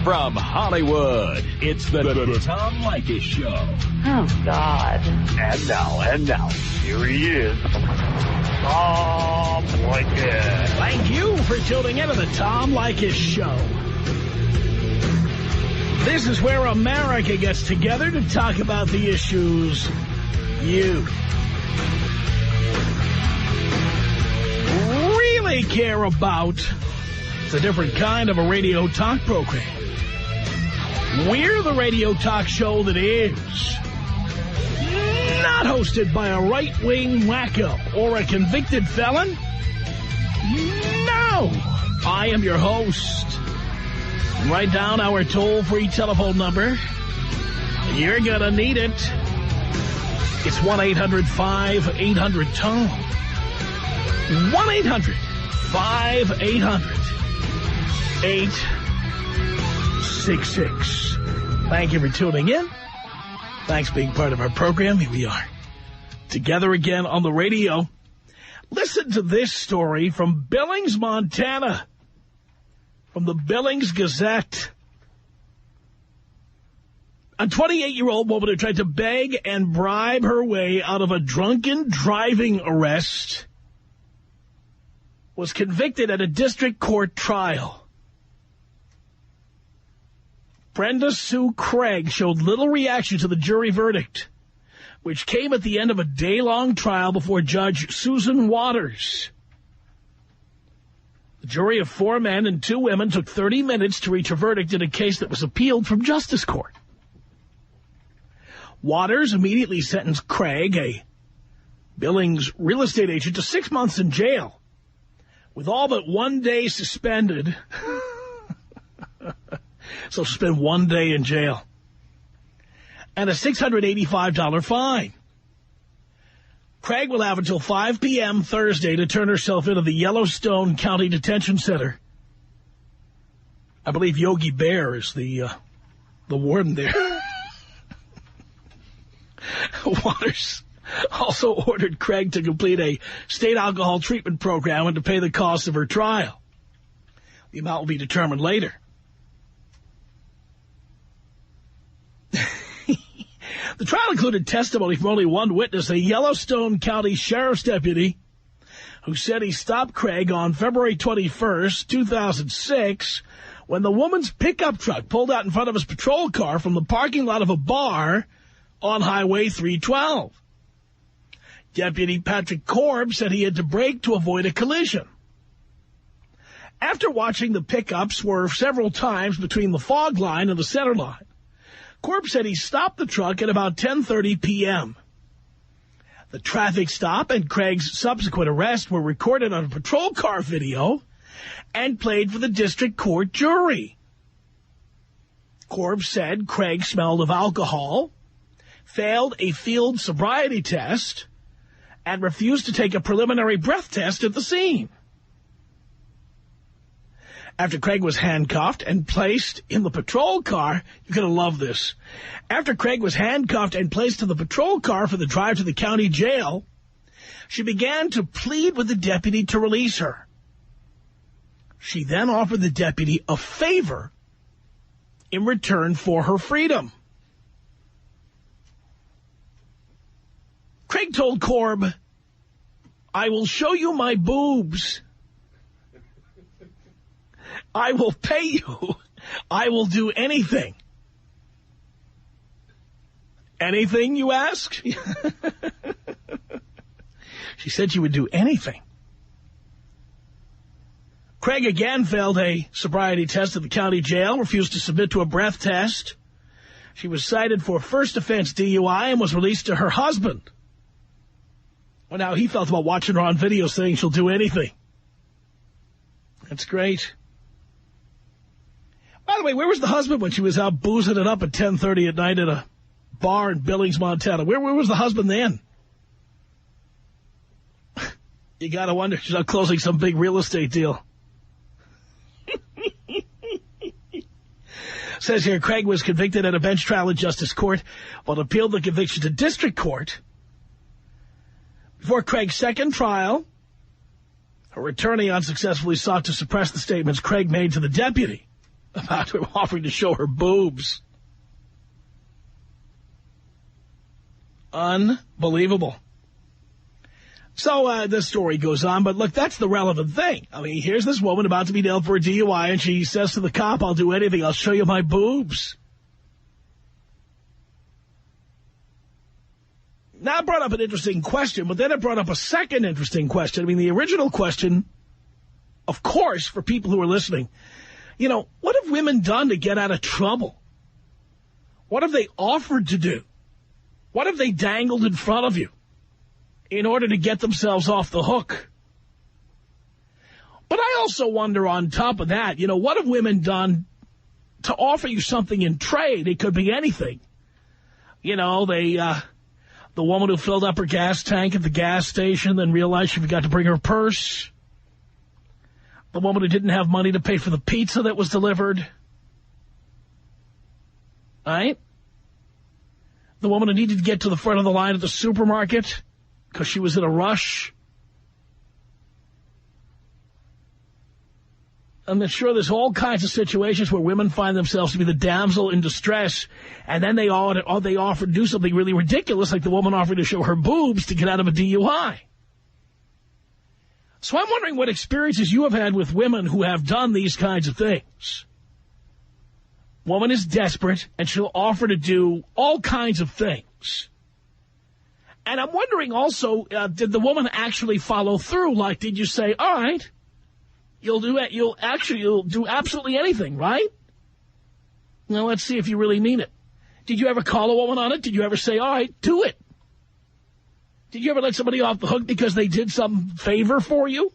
From Hollywood, it's the Tom Leykis Show. Oh, God. And now, here he is, Tom Leykis. Thank you for tuning in to the Tom Leykis Show. This is where America gets together to talk about the issues you really care about. It's a different kind of a radio talk program. We're the radio talk show that is not hosted by a right-wing wacko or a convicted felon. No! I am your host. Write down our toll-free telephone number. You're gonna need it. It's 1-800-5800-TOM. 1-800-5800-866. Thank you for tuning in. Thanks for being part of our program. Here we are, together again on the radio. Listen to this story from Billings, Montana, from the Billings Gazette. A 28-year-old woman who tried to beg and bribe her way out of a drunken driving arrest was convicted at a district court trial. Brenda Craig showed little reaction to the jury verdict, which came at the end of a day-long trial before Judge Susan Waters. The jury of 4 men and 2 women took 30 minutes to reach a verdict in a case that was appealed from Justice Court. Waters immediately sentenced Craig, a Billings real estate agent, to 6 months in jail, with all but 1 day suspended. So spend 1 day in jail. And a $685 fine. Craig will have until 5 p.m. Thursday to turn herself into the Yellowstone County Detention Center. I believe Yogi Bear is the warden there. Waters also ordered Craig to complete a state alcohol treatment program and to pay the cost of her trial. The amount will be determined later. The trial included testimony from only one witness, a Yellowstone County Sheriff's deputy, who said he stopped Craig on February 21st, 2006, when the woman's pickup truck pulled out in front of his patrol car from the parking lot of a bar on Highway 312. Deputy Patrick Korb said he had to brake to avoid a collision. After watching the pickup swerve several times between the fog line and the center line, Korb said he stopped the truck at about 10:30 p.m. The traffic stop and Craig's subsequent arrest were recorded on a patrol car video and played for the district court jury. Korb said Craig smelled of alcohol, failed a field sobriety test, and refused to take a preliminary breath test at the scene. After Craig was handcuffed and placed in the patrol car, you're going to love this. After Craig was handcuffed and placed in the patrol car for the drive to the county jail, she began to plead with the deputy to release her. She then offered the deputy a favor in return for her freedom. Craig told Korb, "I will show you my boobs. I will pay you. I will do anything." Anything, you ask? She said she would do anything. Craig again failed a sobriety test at the county jail, refused to submit to a breath test. She was cited for first offense DUI and was released to her husband. Well, now he felt about watching her on video saying she'll do anything. That's great. By the way, where was the husband when she was out boozing it up at 10:30 at night at a bar in Billings, Montana? Where was the husband then? You got to wonder, she's out closing some big real estate deal. Says here, Craig was convicted at a bench trial in Justice Court, but appealed the conviction to district court. Before Craig's second trial, her attorney unsuccessfully sought to suppress the statements Craig made to the deputy. about her offering to show her boobs. Unbelievable. So this story goes on, but look, that's the relevant thing. I mean, here's this woman about to be nailed for a DUI, and she says to the cop, I'll do anything. I'll show you my boobs. Now, it brought up an interesting question, but then it brought up a second interesting question. I mean, the original question, of course, for people who are listening, you know, what have women done to get out of trouble? What have they offered to do? What have they dangled in front of you in order to get themselves off the hook? But I also wonder, on top of that, you know, what have women done to offer you something in trade? It could be anything. You know, the woman who filled up her gas tank at the gas station then realized she forgot to bring her purse. The woman who didn't have money to pay for the pizza that was delivered. Right? The woman who needed to get to the front of the line at the supermarket because she was in a rush. I'm sure there's all kinds of situations where women find themselves to be the damsel in distress, and then they offer to do something really ridiculous, like the woman offering to show her boobs to get out of a DUI. So I'm wondering what experiences you have had with women who have done these kinds of things. Woman is desperate, and she'll offer to do all kinds of things. And I'm wondering also, did the woman actually follow through? Like, did you say, all right, you'll do absolutely anything, right? Now, let's see if you really mean it. Did you ever call a woman on it? Did you ever say, all right, do it? Did you ever let somebody off the hook because they did some favor for you?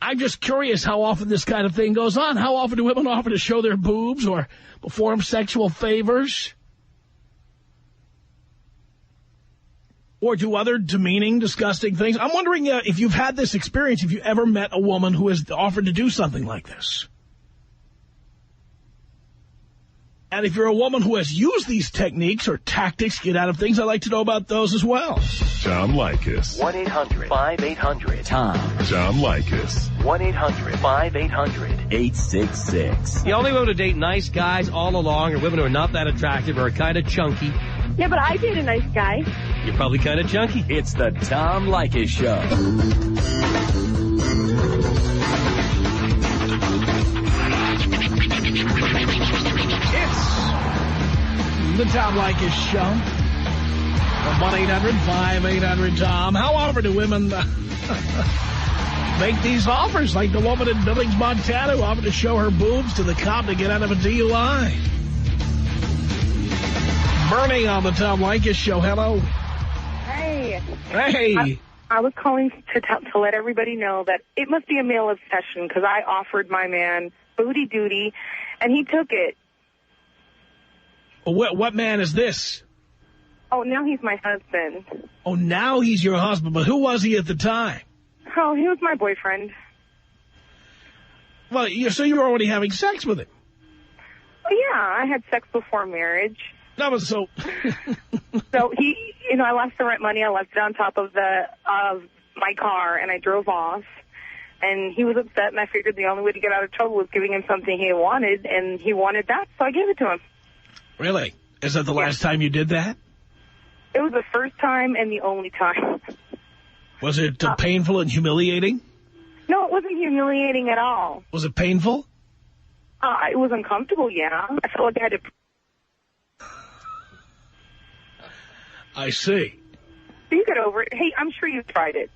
I'm just curious how often this kind of thing goes on. How often do women offer to show their boobs or perform sexual favors? Or do other demeaning, disgusting things? I'm wondering if you've had this experience, if you ever met a woman who has offered to do something like this. And if you're a woman who has used these techniques or tactics to get out of things, I'd like to know about those as well. Tom Leykis. 1-800-5800-TOM. Tom Leykis. 1-800-5800-866. The only women who date nice guys all along are women who are not that attractive or are kind of chunky. Yeah, but I date a nice guy. You're probably kind of chunky. It's the Tom Leykis Show. The Tom Leykis Show. From 1-800-5800-TOM. How often do women make these offers? Like the woman in Billings, Montana, who offered to show her boobs to the cop to get out of a DUI. Bernie on the Tom Leykis Show. Hello. Hey. Hey. I was calling to let everybody know that it must be a male obsession because I offered my man booty duty, and he took it. What man is this? Oh, now he's my husband. Oh, now he's your husband. But who was he at the time? Oh, he was my boyfriend. Well, so you were already having sex with him. Oh, yeah, I had sex before marriage. That was so... So he, I left the rent money. I left it on top of my car, and I drove off. And he was upset, and I figured the only way to get out of trouble was giving him something he wanted, and he wanted that, so I gave it to him. Really? Is that the last time you did that? It was the first time and the only time. Was it painful and humiliating? No, it wasn't humiliating at all. Was it painful? It was uncomfortable, yeah. I felt like I had to... I see. You get over it. Hey, I'm sure you've tried it.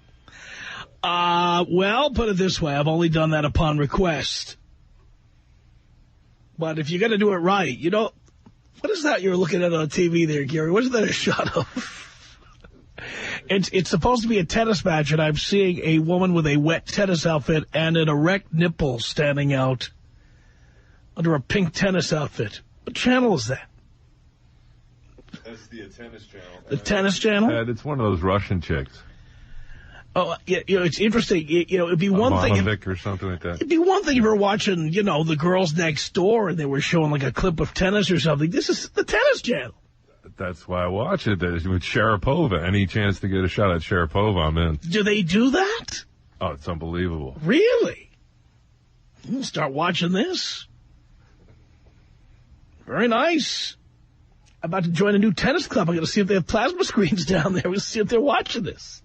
Well, put it this way. I've only done that upon request. But if you're going to do it right, what is that you're looking at on TV there, Gary? What is that a shot of? It's supposed to be a tennis match, and I'm seeing a woman with a wet tennis outfit and an erect nipple standing out under a pink tennis outfit. What channel is that? That's the tennis channel. The tennis channel? It's one of those Russian chicks. Oh, yeah, it's interesting. It'd be one thing or something like that. It'd be one thing if you were watching, the girls next door and they were showing like a clip of tennis or something. This is the tennis channel. That's why I watch it. With Sharapova. Any chance to get a shot at Sharapova, I'm in. Do they do that? Oh, it's unbelievable. Really? Start watching this. Very nice. I'm about to join a new tennis club. I'm going to see if they have plasma screens down there. We'll see if they're watching this.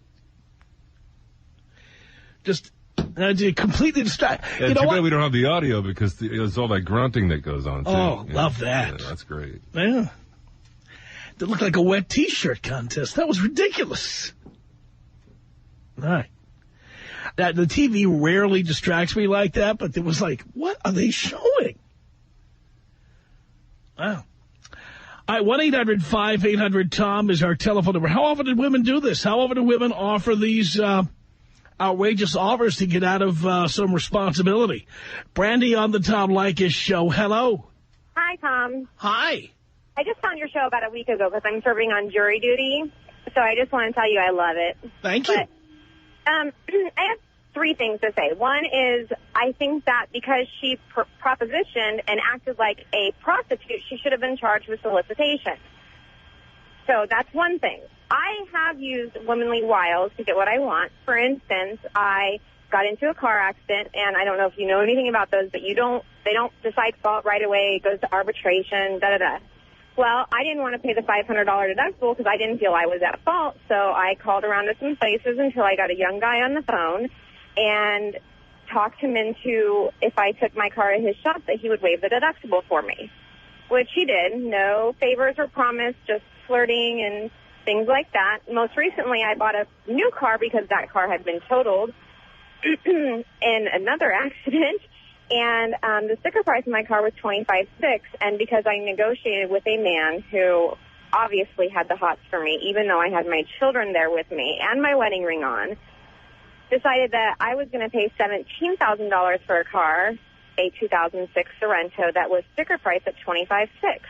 Just completely distracted. Yeah, you know what? We don't have the audio because there's all that grunting that goes on, too. Oh, love that. Yeah, that's great. Yeah. It looked like a wet T-shirt contest. That was ridiculous. All right. Now, the TV rarely distracts me like that, but it was like, what are they showing? Wow. All right, 1-800-5800-TOM is our telephone number. How often do women do this? How often do women offer these outrageous offers to get out of some responsibility? Brandy on the Tom Leykis Show. Hello. Hi, Tom. Hi. I just found your show about a week ago because I'm serving on jury duty, so I just want to tell you I love it. Thank you. But, I have three things to say. One is I think that because she propositioned and acted like a prostitute, she should have been charged with solicitation. So that's one thing. I have used womanly wiles to get what I want. For instance, I got into a car accident, and I don't know if you know anything about those, but they don't decide fault right away. It goes to arbitration, da-da-da. Well, I didn't want to pay the $500 deductible because I didn't feel I was at fault, so I called around to some places until I got a young guy on the phone and talked him into, if I took my car to his shop, that he would waive the deductible for me, which he did. No favors were promised, just flirting and things like that. Most recently, I bought a new car because that car had been totaled in another accident. And the sticker price of my car was $25,600, and because I negotiated with a man who obviously had the hots for me, even though I had my children there with me and my wedding ring on, decided that I was going to pay $17,000 for a car, a 2006 Sorento, that was sticker price at $25,600.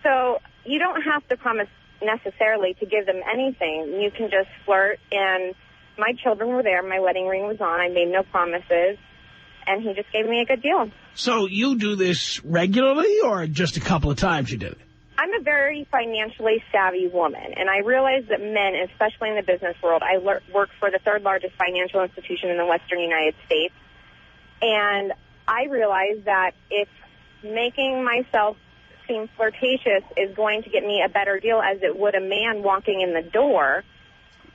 So you don't have to promise necessarily to give them anything. You can just flirt, and my children were there. My wedding ring was on. I made no promises. And he just gave me a good deal. So you do this regularly or just a couple of times you did it? I'm a very financially savvy woman, and I realize that men, especially in the business world, I work for the third largest financial institution in the western United States, and I realize that if making myself seem flirtatious is going to get me a better deal as it would a man walking in the door,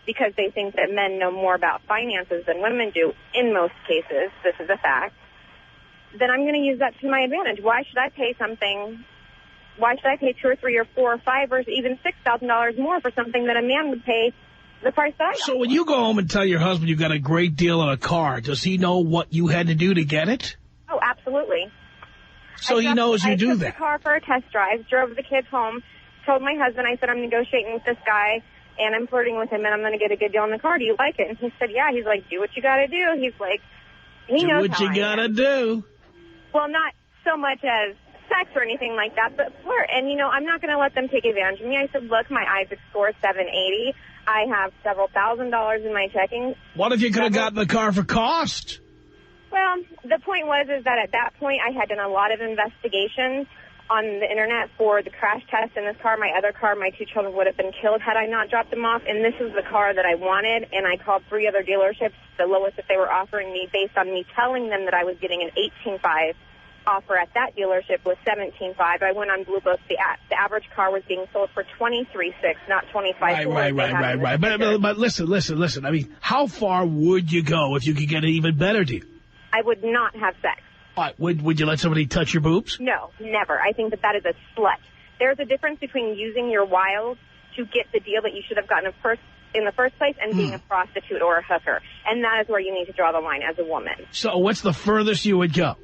because they think that men know more about finances than women do, in most cases, this is a fact, then I'm going to use that to my advantage. Why should I pay $2 or $3 or $4 or $5 or even $6,000 more for something that a man would pay the price that I got? So when you go home and tell your husband you got a great deal on a car, does he know what you had to do to get it? Oh, absolutely. So he knows you do that. I took the car for a test drive, drove the kids home, told my husband, I said, I'm negotiating with this guy, and I'm flirting with him, and I'm going to get a good deal on the car. Do you like it? And he said, yeah. He's like, do what you got to do. He's like, he knows what you got to do. Well, not so much as sex or anything like that, but flirt. And, you know, I'm not going to let them take advantage of me. I said, look, my Isaac score is 780. I have several $1,000s in my checking. What if you could have gotten the car for cost? Well, the point was is that at that point I had done a lot of investigations on the internet for the crash test in this car. My other car, my two children would have been killed had I not dropped them off, and this is the car that I wanted, and I called 3 other dealerships, the lowest that they were offering me based on me telling them that I was getting an $18,500 offer at that dealership was $17,500. I went on Blue Book. The average car was being sold for $23,600, not $25,400. Right. But listen. I mean, how far would you go if you could get an even better deal? I would not have sex. All right, would you let somebody touch your boobs? No, never. I think that is a slut. There's a difference between using your wiles to get the deal that you should have gotten in the first place and being a prostitute or a hooker. And that is where you need to draw the line as a woman. So what's the furthest you would go?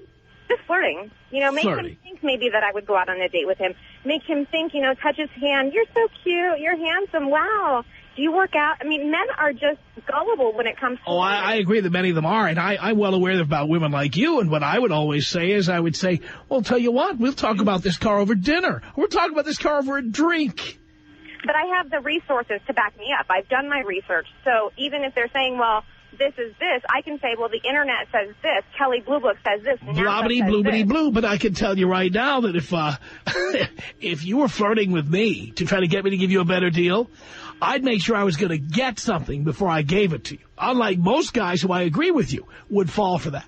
Just flirting. You know, make him think maybe that I would go out on a date with him. Make him think, you know, touch his hand. You're so cute. You're handsome. Wow. Do you work out? I mean, men are just gullible when it comes to I agree that many of them are, and I'm well aware about women like you, and what I would always say is I would say, well, tell you what, we'll talk about this car over dinner. We'll talk about this car over a drink. But I have the resources to back me up. I've done my research. So even if they're saying, well, this is this, I can say, well, the internet says this, Kelly Blue Book says this, blobbity, bloobity, blue. But I can tell you right now that if you were flirting with me to try to get me to give you a better deal, I'd make sure I was going to get something before I gave it to you. Unlike most guys who I agree with you would fall for that.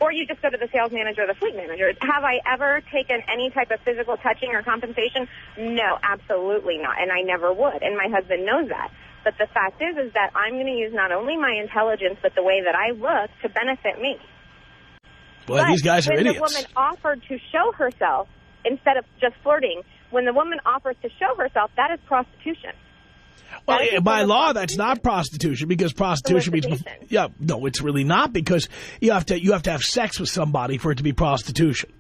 Or you just go to the sales manager or the fleet manager. Have I ever taken any type of physical touching or compensation? No, absolutely not, and I never would, and my husband knows that. But the fact is that I'm going to use not only my intelligence, but the way that I look to benefit me. Well, these guys are idiots. When the woman offered to show herself, instead of just flirting, when the woman offers to show herself, that is prostitution. Well, by law, that's not prostitution, because prostitution means, yeah, no, it's really not, because you have to have sex with somebody for it to be prostitution.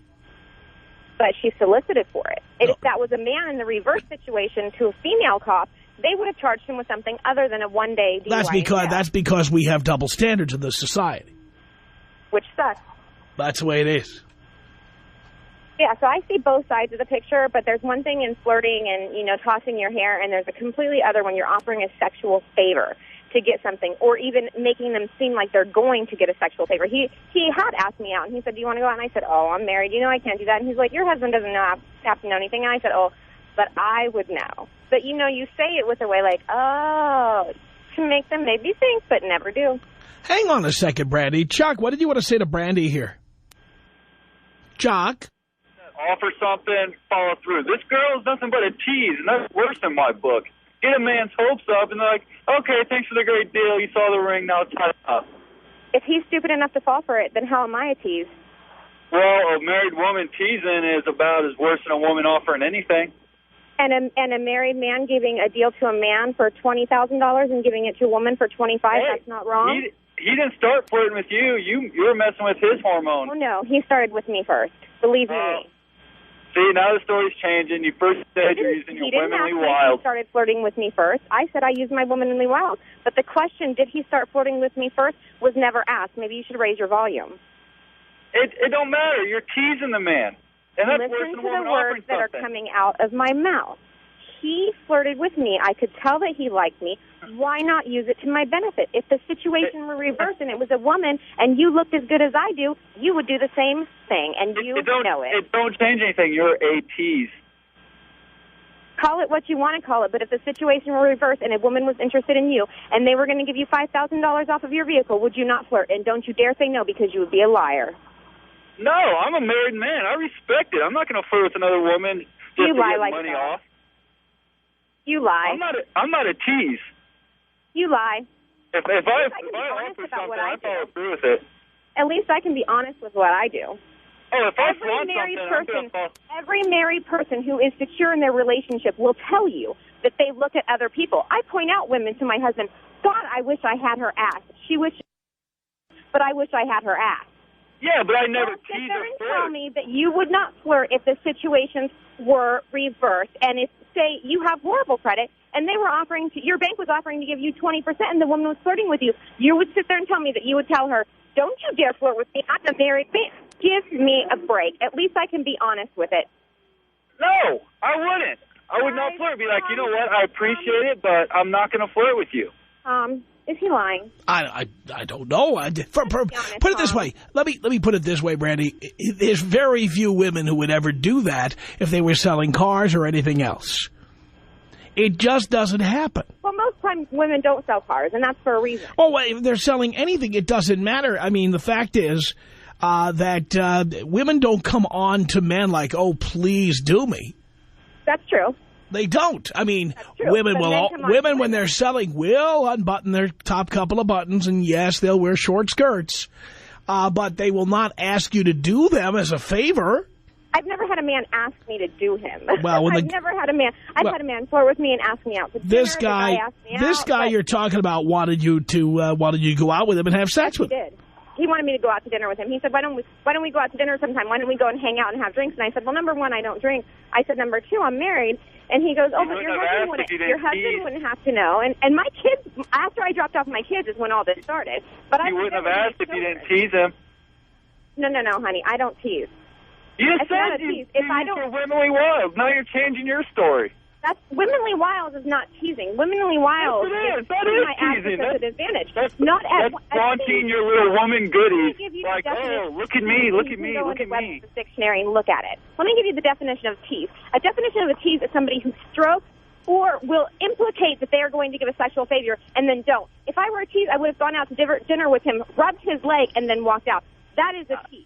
But she solicited for it. No. If that was a man in the reverse situation to a female cop, they would have charged him with something other than a one-day DUI. That's because we have double standards in this society. Which sucks. That's the way it is. Yeah, so I see both sides of the picture, but there's one thing in flirting and, you know, tossing your hair, and there's a completely other when you're offering a sexual favor to get something, or even making them seem like they're going to get a sexual favor. He had asked me out, and he said, do you want to go out? And I said, oh, I'm married. You know I can't do that. And he's like, your husband doesn't have to know anything. And I said, oh, but I would know. But, you know, you say it with a way like, oh, to make them maybe think, but never do. Hang on a second, Brandy. Chuck, what did you want to say to Brandy here? Chuck? Offer something, follow through. This girl is nothing but a tease, and that's worse in my book. Get a man's hopes up, and they're like, okay, thanks for the great deal. You saw the ring, now it's time up. If he's stupid enough to fall for it, then how am I a tease? Well, a married woman teasing is about as worse than a woman offering anything. And a married man giving a deal to a man for $20,000 and giving it to a woman for $25,000, that's not wrong? He didn't start flirting with you. You were messing with his hormones. Oh, no, he started with me first. Believe me. See, now the story's changing. You first said you're using your womanly wiles. He started flirting with me first. I said I used my womanly wiles. But the question, did he start flirting with me first, was never asked. Maybe you should raise your volume. It don't matter. You're teasing the man. And that's worse than a woman offering something. Listen to the words that are coming out of my mouth. He flirted with me. I could tell that he liked me. Why not use it to my benefit? If the situation were reversed and it was a woman and you looked as good as I do, you would do the same thing, and you know it. It don't change anything. You're a tease. Call it what you want to call it, but if the situation were reversed and a woman was interested in you and they were going to give you $5,000 off of your vehicle, would you not flirt? And don't you dare say no, because you would be a liar. No, I'm a married man. I respect it. I'm not going to flirt with another woman just to get money off. You lie. I'm not a tease. You lie. If I offer something, I follow through with it. At least I can be honest with what I do. Oh, if I want something, every married person who is secure in their relationship will tell you that they look at other people. I point out women to my husband, God, I wish I had her ass. But I wish I had her ass. Yeah, but I never tease or flirt. Tell me that you would not flirt if the situations were reversed. And if, say, you have horrible credit, and they were offering to, your bank was offering to give you 20%, and the woman was flirting with you, you would sit there and tell me that you would tell her, don't you dare flirt with me. I'm a married man. Give me a break. At least I can be honest with it. No, I wouldn't. I would not flirt. Be like, you know what, I appreciate it, but I'm not going to flirt with you. Is he lying? I don't know. Put it this way. Let me put it this way, Brandy. There's very few women who would ever do that if they were selling cars or anything else. It just doesn't happen. Well, most times women don't sell cars, and that's for a reason. Oh, well, if they're selling anything, it doesn't matter. I mean, the fact is that women don't come on to men like, oh, please do me. That's true. They don't. I mean, women when they're selling will unbutton their top couple of buttons, and yes, they'll wear short skirts, but they will not ask you to do them as a favor. I've never had a man ask me to do him. Well, I've never had a man. I've had a man flirt with me and ask me out to dinner. This guy you're talking about wanted you to go out with him and have sex with him. He did. He wanted me to go out to dinner with him. He said, why don't we go out to dinner sometime? Why don't we go and hang out and have drinks? And I said, well, number one, I don't drink. I said, number two, I'm married. And he goes, oh, but your husband wouldn't have to know. And my kids, after I dropped off my kids is when all this started. But he wouldn't have asked if you didn't tease him. No, honey, I don't tease. You said you tease for womanly wiles. Now you're changing your story. That's womanly wiles is not teasing. Womanly wiles is my teasing. That's an advantage. That's flaunting your little woman goodies. Like, oh, look at me, look at me, look at me. The dictionary and look at it. Let me give you the definition of tease. A definition of a tease is somebody who strokes or will implicate that they are going to give a sexual favor and then don't. If I were a tease, I would have gone out to dinner with him, rubbed his leg, and then walked out. That is a tease.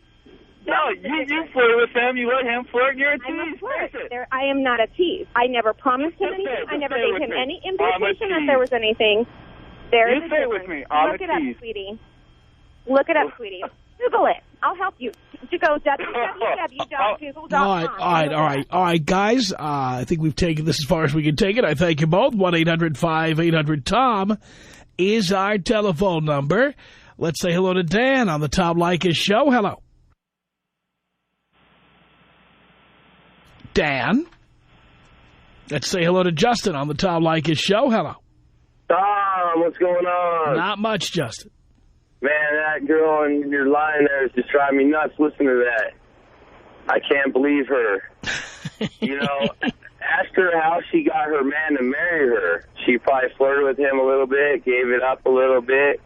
No, you flirt with him. You let him flirt. You're a tease. I'm a flirt. I am not a tease. I never promised him anything. I never gave him any implication that there was anything. There is a difference. With me. I'm Look it up, sweetie. Look it up, sweetie. Google it. I'll help you. To go www.google.com. All right, guys. I think we've taken this as far as we can take it. I thank you both. 1-800-5800-TOM is our telephone number. Let's say hello to Dan on the Tom Leykis Show. Hello. Dan. Let's say hello to Justin on the Tom Leykis Show. Hello. Tom, what's going on? Not much, Justin. Man, that girl in your line there is just driving me nuts. Listen to that. I can't believe her. You know, ask her how she got her man to marry her. She probably flirted with him a little bit, gave it up a little bit,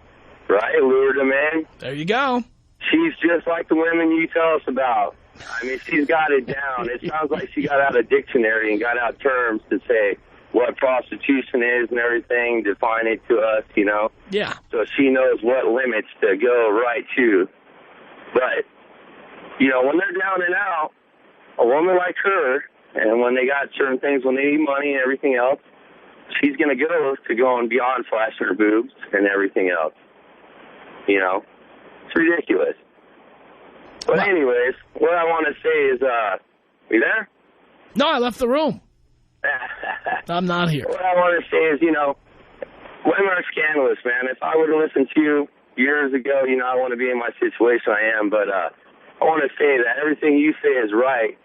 right? Lured him in. There you go. She's just like the women you tell us about. I mean, she's got it down. It sounds like she got out a dictionary and got out terms to say what prostitution is and everything, define it to us, you know? Yeah. So she knows what limits to go right to. But, you know, when they're down and out, a woman like her, and when they got certain things, when they need money and everything else, she's going to go and beyond flashing her boobs and everything else. You know? It's ridiculous. But anyways, what I want to say is, you there? No, I left the room. I'm not here. What I want to say is, you know, women are scandalous, man. If I would have listened to you years ago, you know, I want to be in my situation I am. But I want to say that everything you say is right.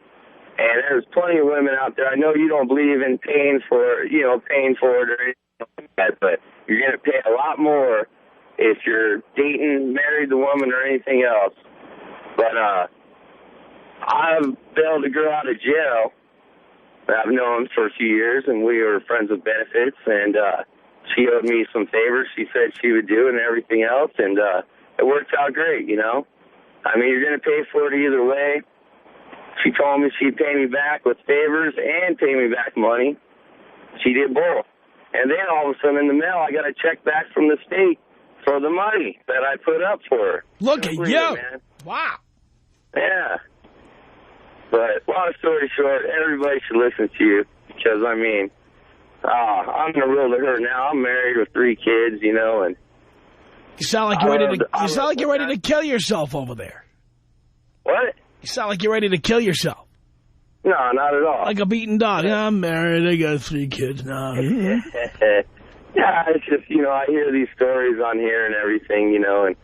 And there's plenty of women out there. I know you don't believe in paying for it or anything like that, but you're going to pay a lot more if you're dating, married the woman, or anything else. But I've bailed a girl out of jail. I've known for a few years, and we were friends with benefits, and she owed me some favors she said she would do and everything else, and it worked out great, you know. I mean, you're going to pay for it either way. She told me she'd pay me back with favors and pay me back money. She did both. And then all of a sudden in the mail, I got a check back from the state for the money that I put up for her. Look at you. Man. Wow. Yeah. But long story short, everybody should listen to you because, I mean, I'm going to rule to her now. I'm married with 3 kids, you know, and you sound like you're ready to kill yourself over there. What? You sound like you're ready to kill yourself. No, not at all. Like a beaten dog. Yeah, I'm married. I got 3 kids now. Yeah, it's just, you know, I hear these stories on here and everything, you know, and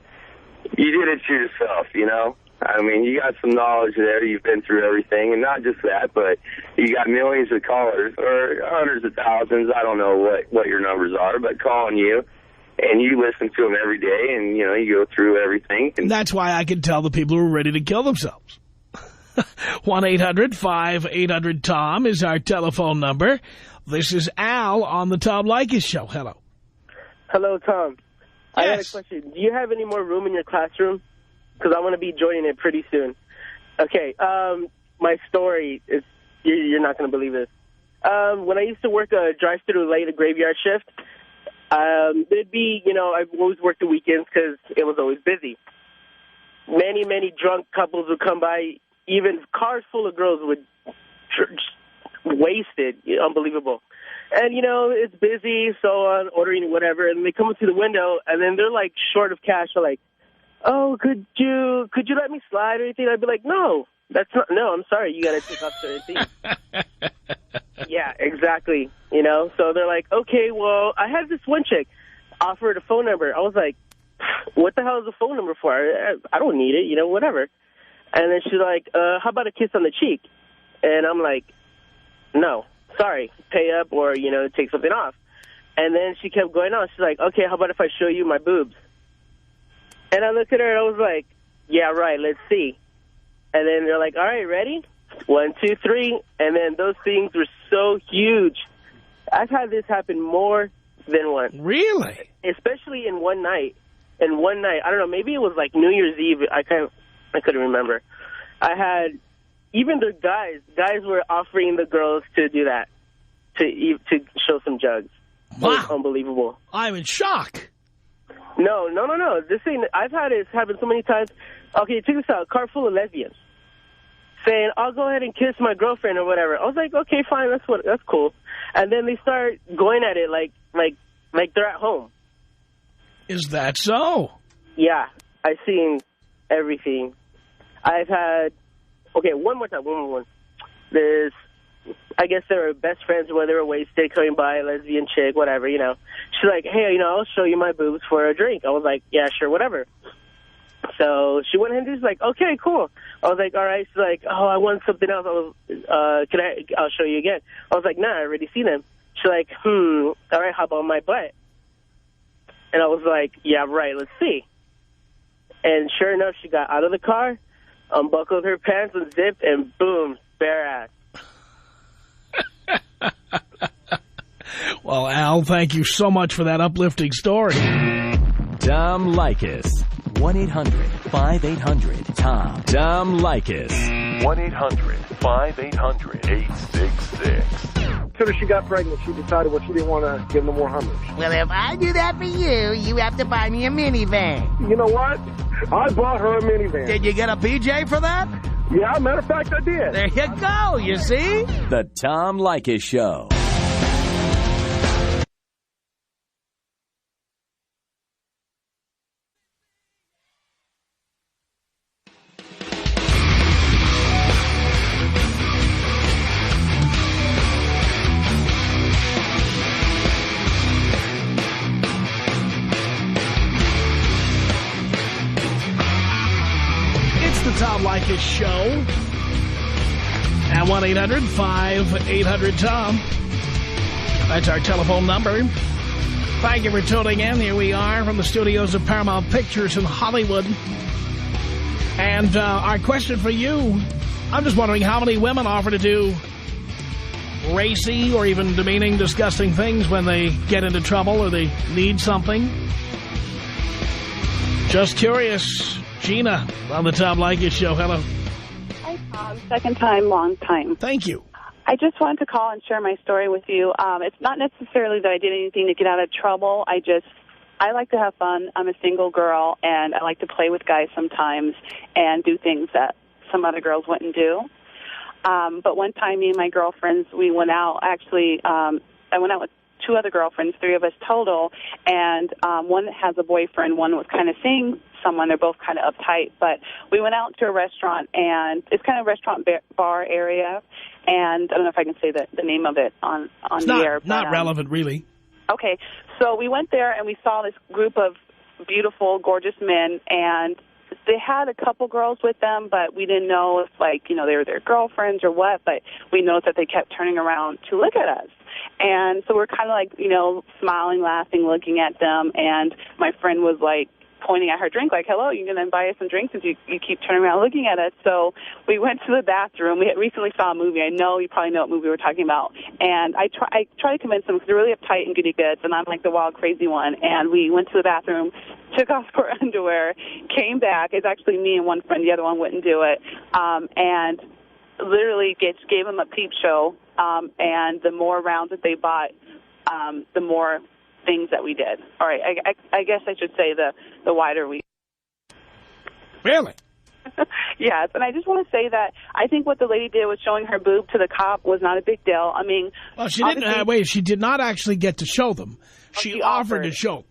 you did it to yourself, you know. I mean, you got some knowledge there. You've been through everything, and not just that, but you got millions of callers, or hundreds of thousands. I don't know what your numbers are, but calling you, and you listen to them every day, and, you know, you go through everything. And that's why I can tell the people who are ready to kill themselves. 1-800-5800-TOM is our telephone number. This is Al on the Tom Leykis Show. Hello. Hello, Tom. Yes. I got a question. Do you have any more room in your classroom? Because I want to be joining it pretty soon. Okay, my story is, you're not going to believe this. When I used to work a drive-through late, a graveyard shift, there'd be, you know, I always worked the weekends because it was always busy. Many, many drunk couples would come by. Even cars full of girls would wasted, unbelievable. And, you know, it's busy, so on, ordering whatever, and they come up to the window, and then they're, like, short of cash. They're like, oh, could you let me slide or anything? I'd be like, no, I'm sorry, you got to take off certain things. Yeah, exactly, you know? So they're like, okay, well, I had this one chick offered a phone number. I was like, what the hell is a phone number for? I don't need it, you know, whatever. And then she's like, how about a kiss on the cheek? And I'm like, no, sorry, pay up or, you know, take something off. And then she kept going on. She's like, okay, how about if I show you my boobs? And I looked at her and I was like, yeah, right, let's see. And then they're like, all right, ready? 1, 2, 3. And then those things were so huge. I've had this happen more than once. Really? Especially in one night. In one night, I don't know, maybe it was like New Year's Eve. I couldn't remember. I had, even the guys were offering the girls to do that, to show some jugs. Wow. It was unbelievable. I'm in shock. No. This thing, I've had it happen so many times. Okay, check this out. A car full of lesbians saying, I'll go ahead and kiss my girlfriend or whatever. I was like, okay, fine, that's cool. And then they start going at it like they're at home. Is that so? Yeah, I've seen everything. I've had, okay, one more time. There's, I guess they were best friends when they were wasted, coming by, lesbian chick, whatever, you know. She's like, hey, you know, I'll show you my boobs for a drink. I was like, yeah, sure, whatever. So she went ahead and she's like, okay, cool. I was like, all right. She's like, oh, I want something else. I'll show you again. I was like, nah, I already seen them. She's like, all right, how about my butt? And I was like, yeah, right, let's see. And sure enough, she got out of the car, unbuckled her pants, unzipped, and boom, bare ass. Well, Al, thank you so much for that uplifting story. Tom Leykis. 1-800-5800-TOM. Tom Leykis. 1-800-5800-866. As soon as she got pregnant, she decided she didn't want to give no more Hummers. Well, if I do that for you, you have to buy me a minivan. You know what? I bought her a minivan. Did you get a PJ for that? Yeah, matter of fact, I did. There you go, you see? The Tom Leykis Show. Tom Leykis Show at 1-800-5800-TOM. That's our telephone number. Thank you for tuning in. Here we are from the studios of Paramount Pictures in Hollywood. And our question for you, I'm just wondering how many women offer to do racy or even demeaning, disgusting things when they get into trouble or they need something. Just curious. Gina on the Tom Leykis Show. Hello. Hi, Tom. Second time, long time. Thank you. I just wanted to call and share my story with you. It's not necessarily that I did anything to get out of trouble. I like to have fun. I'm a single girl, and I like to play with guys sometimes and do things that some other girls wouldn't do. But one time, me and my girlfriends, we went out. Actually, I went out with two other girlfriends, three of us total, and one has a boyfriend, one was kind of seeing someone. They're both kind of uptight, but we went out to a restaurant, and it's kind of a restaurant bar area, and I don't know if I can say the name of it on the air. It's not relevant, really. Okay, so we went there, and we saw this group of beautiful, gorgeous men, and they had a couple girls with them, but we didn't know if, they were their girlfriends or what, but we noticed that they kept turning around to look at us. And so we're kind of smiling, laughing, looking at them, and my friend was pointing at her drink hello, you're going to buy us some drinks since you keep turning around looking at us. So we went to the bathroom. We recently saw a movie. I know you probably know what movie we're talking about. And I try to convince them because they're really uptight and goody goods, and I'm the wild, crazy one. And we went to the bathroom, took off our underwear, came back. It's actually me and one friend. The other one wouldn't do it. And literally gave them a peep show. And the more rounds that they bought, the more things that we did. All right, I guess I should say the wider we... Really? Yes, and I just want to say that I think what the lady did was showing her boob to the cop was not a big deal. I mean... Well, she didn't... wait, she did not actually get to show them. She offered to show them.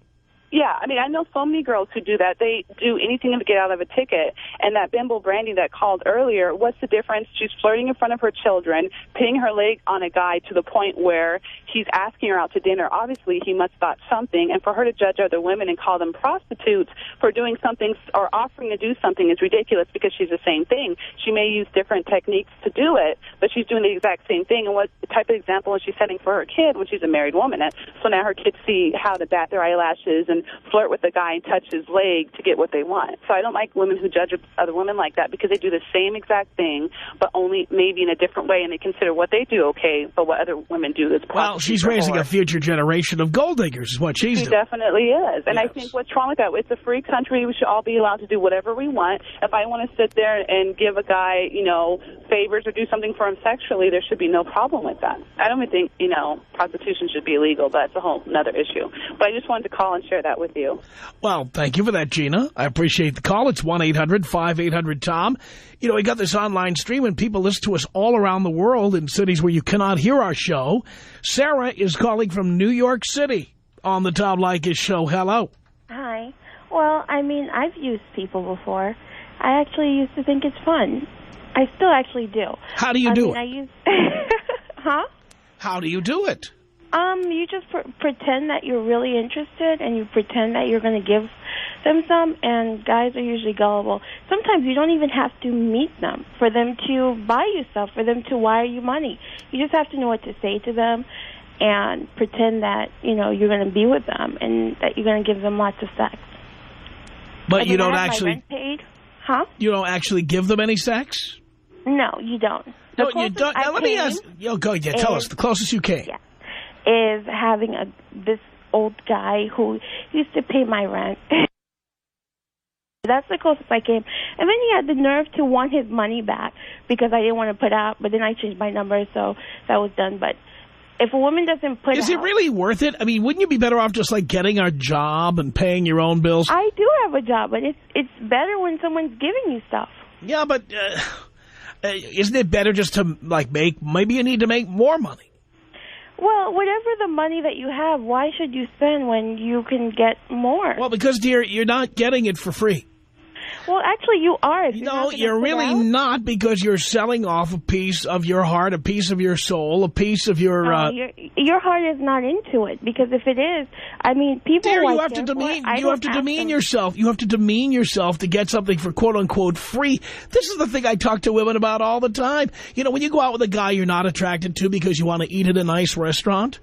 Yeah, I mean, I know so many girls who do that. They do anything to get out of a ticket. And that bimbo Brandy that called earlier, what's the difference? She's flirting in front of her children, pinning her leg on a guy to the point where he's asking her out to dinner. Obviously, he must thought something. And for her to judge other women and call them prostitutes for doing something or offering to do something is ridiculous because she's the same thing. She may use different techniques to do it, but she's doing the exact same thing. And what type of example is she setting for her kid when she's a married woman? So now her kids see how to bat their eyelashes and flirt with the guy and touch his leg to get what they want. So I don't like women who judge other women like that because they do the same exact thing, but only maybe in a different way, and they consider what they do okay, but what other women do is prostitute. Well, she's raising a future generation of gold diggers is what she's doing. She definitely is. And yes. I think what's wrong with that? It's a free country. We should all be allowed to do whatever we want. If I want to sit there and give a guy, favors or do something for him sexually, there should be no problem with that. I don't even think, prostitution should be illegal, but that's a whole other issue. But I just wanted to call and share that. that with you. Well, thank you for that, Gina. I appreciate the call. It's 1-800-5800-TOM. You know, we got this online stream and people listen to us all around the world in cities where you cannot hear our show. Sarah is calling from New York City on the Tom Leykis Show. Hello. Hi. Well, I mean, I've used people before. I actually used to think it's fun. I still actually do. How do you do it? I use... Huh? How do you do it? You just pretend that you're really interested, and you pretend that you're going to give them some, and guys are usually gullible. Sometimes you don't even have to meet them for them to buy you stuff, for them to wire you money. You just have to know what to say to them and pretend that, you know, you're going to be with them and that you're going to give them lots of sex. But you don't actually... My rent paid. Huh? You don't actually give them any sex? No, you don't. No, you don't. Now, let me ask... Go ahead, tell us, the closest you can. Yeah. Is having this old guy who used to pay my rent. That's the closest I came. And then he had the nerve to want his money back because I didn't want to put out, but then I changed my number, so that was done. But if a woman doesn't put Is it really worth it? I mean, wouldn't you be better off just, like, getting a job and paying your own bills? I do have a job, but it's better when someone's giving you stuff. Yeah, but isn't it better just to, like, maybe you need to make more money? Well, whatever the money that you have, why should you spend when you can get more? Well, because, dear, you're not getting it for free. Well, actually, you are. No, you're really not, because you're selling off a piece of your heart, a piece of your soul, a piece of your... your heart is not into it, because if it is, I mean, people... Dear, you have to demean yourself. You have to demean yourself to get something for quote-unquote free. This is the thing I talk to women about all the time. You know, when you go out with a guy you're not attracted to because you want to eat at a nice restaurant...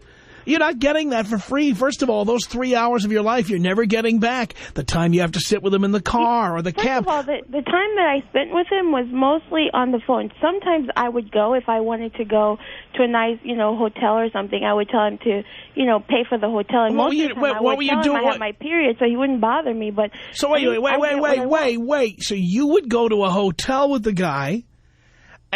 You're not getting that for free. First of all, those 3 hours of your life you're never getting back. The time you have to sit with him in the car or the cab. First of all, the time that I spent with him was mostly on the phone. Sometimes I would go, if I wanted to go to a nice, you know, hotel or something, I would tell him to, you know, pay for the hotel. And most of the time I would tell him I had my period, so he wouldn't bother me. But so wait. So you would go to a hotel with the guy,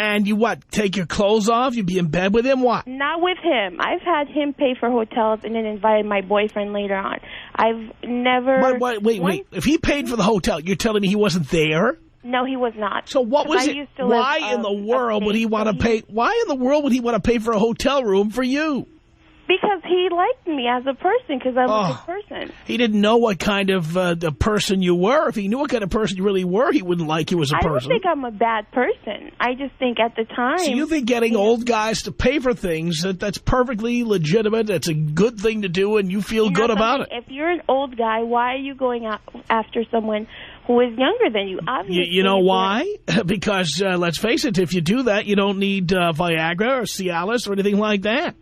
and you take your clothes off? You'd be in bed with him? What? Not with him. I've had him pay for hotels and then invited my boyfriend later on. I've never... Wait. If he paid for the hotel, you're telling me he wasn't there? No, he was not. So what was it? Why in the world would he want to pay? Why in the world would he want to pay for a hotel room for you? Because he liked me as a person, because I'm a good person. He didn't know what kind of person you were. If he knew what kind of person you really were, he wouldn't like you as a person. I don't think I'm a bad person. I just think at the time... So you think getting old guys to pay for things, that's perfectly legitimate, that's a good thing to do, and you feel good about it? If you're an old guy, why are you going after someone who is younger than you? Obviously, you know why? Because, let's face it, if you do that, you don't need Viagra or Cialis or anything like that.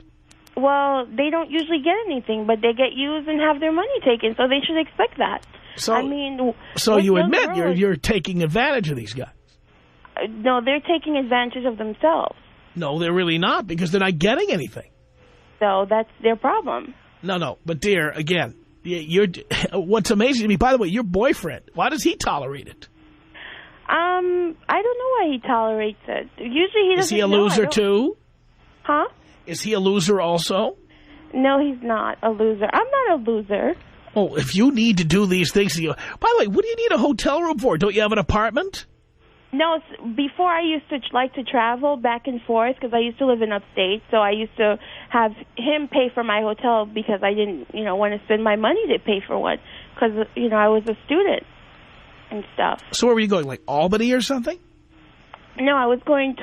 Well, they don't usually get anything, but they get used and have their money taken, so they should expect that. So, I mean, so you admit you're taking advantage of these guys? No, they're taking advantage of themselves. No, they're really not, because they're not getting anything. So that's their problem. No, but dear, again, what's amazing to me, by the way, your boyfriend, why does he tolerate it? I don't know why he tolerates it. Usually he doesn't. Is he a loser too? Huh? Is he a loser also? No, he's not a loser. I'm not a loser. Oh, if you need to do these things... By the way, what do you need a hotel room for? Don't you have an apartment? No, before I used to like to travel back and forth because I used to live in upstate, so I used to have him pay for my hotel because I didn't, want to spend my money to pay for one because, I was a student and stuff. So where were you going, like Albany or something? No, I was going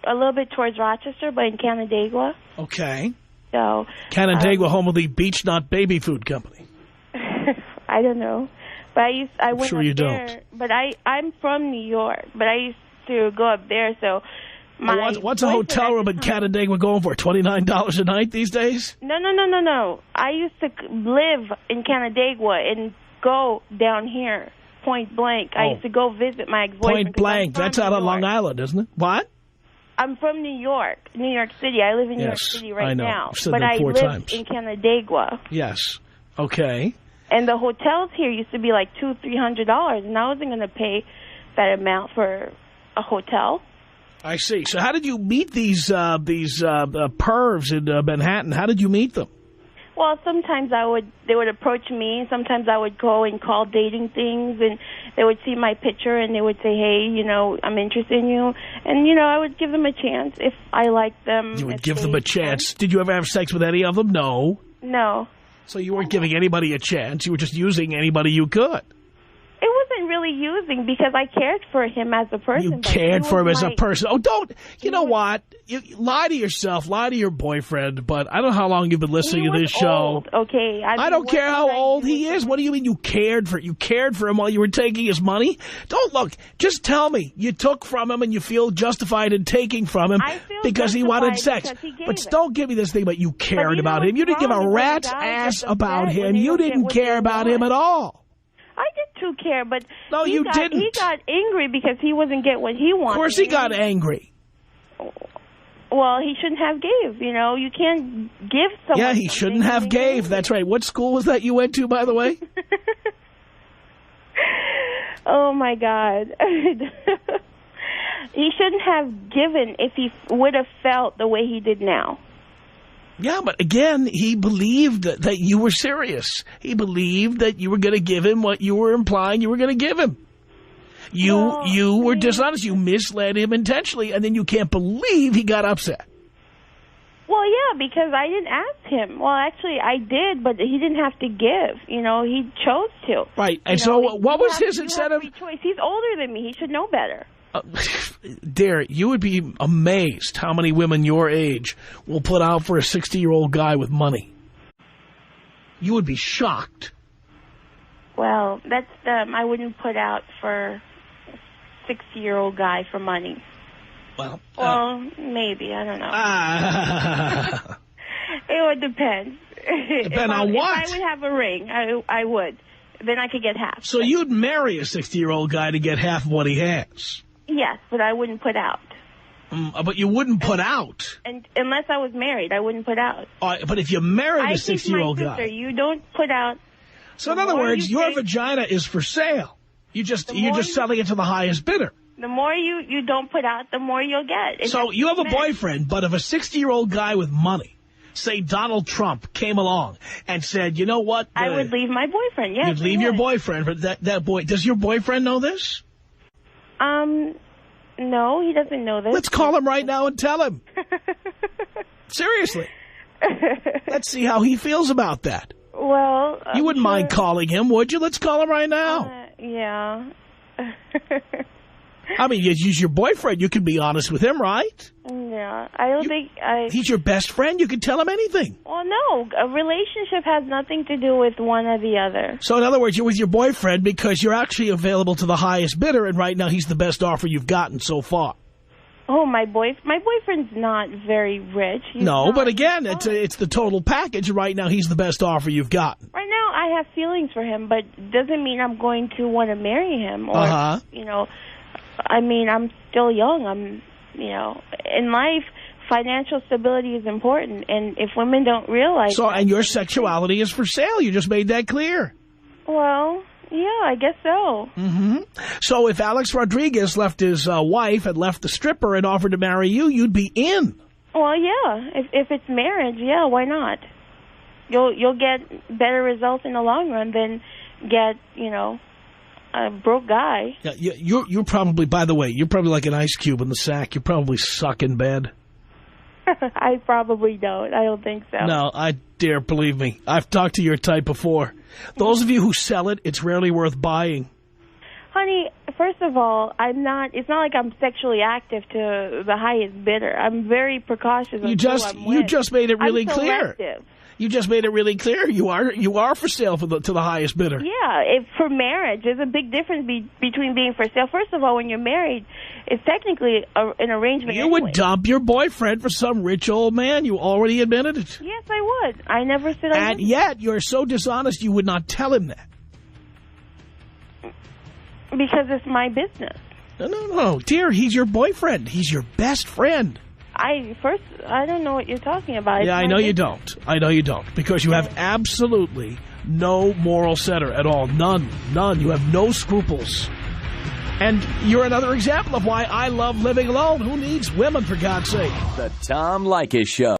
a little bit towards Rochester, but in Canandaigua. Okay. So Canandaigua, home of the Beach Nut Baby Food Company. I don't know. But I went sure up you there. don't. But I'm from New York, but I used to go up there, so... What's a hotel room in Canandaigua going for, $29 a night these days? No. I used to live in Canandaigua and go down here, point blank. I used to go visit my ex-boyfriend. Point blank. That's out on Long Island, isn't it? What? I'm from New York City. I live in New York City right now. But I live times. in Canandaigua. Yes. Okay. And the hotels here used to be like $200-300, and I wasn't going to pay that amount for a hotel. I see. So how did you meet these pervs in Manhattan? How did you meet them? Well, sometimes they would approach me. Sometimes I would go and call dating things, and they would see my picture, and they would say, hey, I'm interested in you. And, I would give them a chance if I liked them. You would give them a chance. Did you ever have sex with any of them? No. No. So you weren't giving anybody a chance. You were just using anybody you could. It wasn't really using because I cared for him as a person. You cared for him as a person. Oh, don't. You know what? You lie to yourself. Lie to your boyfriend. But I don't know how long you've been listening to this show. Okay. I don't care how old he is. What do you mean you cared for him while you were taking his money? Don't look. Just tell me you took from him and you feel justified in taking from him because he wanted sex. But don't give me this thing about you cared about him. You didn't give a rat's ass about him. You didn't care about him at all. I did too care, but no, you didn't. He got angry because he wasn't getting what he wanted. Of course he got angry. Well, he shouldn't have gave, You can't give someone Yeah, he shouldn't have gave. That's right. What school was that you went to, by the way? Oh, my God. He shouldn't have given if he would have felt the way he did now. Yeah, but again, he believed that you were serious. He believed that you were going to give him what you were implying you were going to give him. You were dishonest. You misled him intentionally, and then you can't believe he got upset. Well, yeah, because I didn't ask him. Well, actually, I did, but he didn't have to give. He chose to. Right, and so what was his incentive? He's older than me. He should know better. Dear, you would be amazed how many women your age will put out for a 60-year-old guy with money. You would be shocked. Well, that's I wouldn't put out for a 60-year-old guy for money. Well, maybe. I don't know. It would depend. Depend on what? If I would have a ring, I would. Then I could get half. So you'd marry a 60-year-old guy to get half of what he has? Yes, but I wouldn't put out. But you wouldn't put out? And unless I was married, I wouldn't put out. But if you married a 60-year-old guy... You don't put out... So in other words, your vagina is for sale. You're just selling it to the highest bidder. The more you don't put out, the more you'll get. So you have a boyfriend, but if a 60-year-old guy with money, say Donald Trump, came along and said, you know what? I would leave my boyfriend, yes. You'd leave your boyfriend, but that boy... Does your boyfriend know this? No, he doesn't know this. Let's call him right now and tell him. Seriously. Let's see how he feels about that. Well... you wouldn't mind calling him, would you? Let's call him right now. Yeah. I mean, he's your boyfriend. You can be honest with him, right? Yeah. I don't think He's your best friend. You can tell him anything. Well, no. A relationship has nothing to do with one or the other. So, in other words, you're with your boyfriend because you're actually available to the highest bidder, and right now he's the best offer you've gotten so far. Oh, my boyfriend's not very rich. But again, it's the total package. Right now, he's the best offer you've gotten. Right now, I have feelings for him, but doesn't mean I'm going to want to marry him. Or, I mean, I'm still young. In life, financial stability is important, and if women don't realize and your sexuality is for sale. You just made that clear. Well, yeah, I guess so. Mm-hmm. So if Alex Rodriguez left his wife and left the stripper and offered to marry you, you'd be in. Well, yeah. If it's marriage, yeah, why not? You'll get better results in the long run than get, a broke guy. Yeah, you're probably, by the way, you're probably like an ice cube in the sack. You probably suck in bed. I probably don't. I don't think so. No, I dare believe me. I've talked to your type before. Those of you who sell it, it's rarely worth buying. Honey, first of all, it's not like I'm sexually active to the highest bidder. I'm very precautious. You just made it really clear. Selective. You just made it really clear. You are for sale to the highest bidder. Yeah, for marriage, there's a big difference between being for sale. First of all, when you're married, it's technically an arrangement. You would dump your boyfriend for some rich old man. You already admitted it. Yes, I would. I never said I wouldn't. And yet, you're so dishonest you would not tell him that. Because it's my business. No. Dear, he's your boyfriend. He's your best friend. I don't know what you're talking about. Yeah, I know you don't. I know you don't. Because you have absolutely no moral center at all. None. You have no scruples. And you're another example of why I love living alone. Who needs women, for God's sake? The Tom Leykis Show.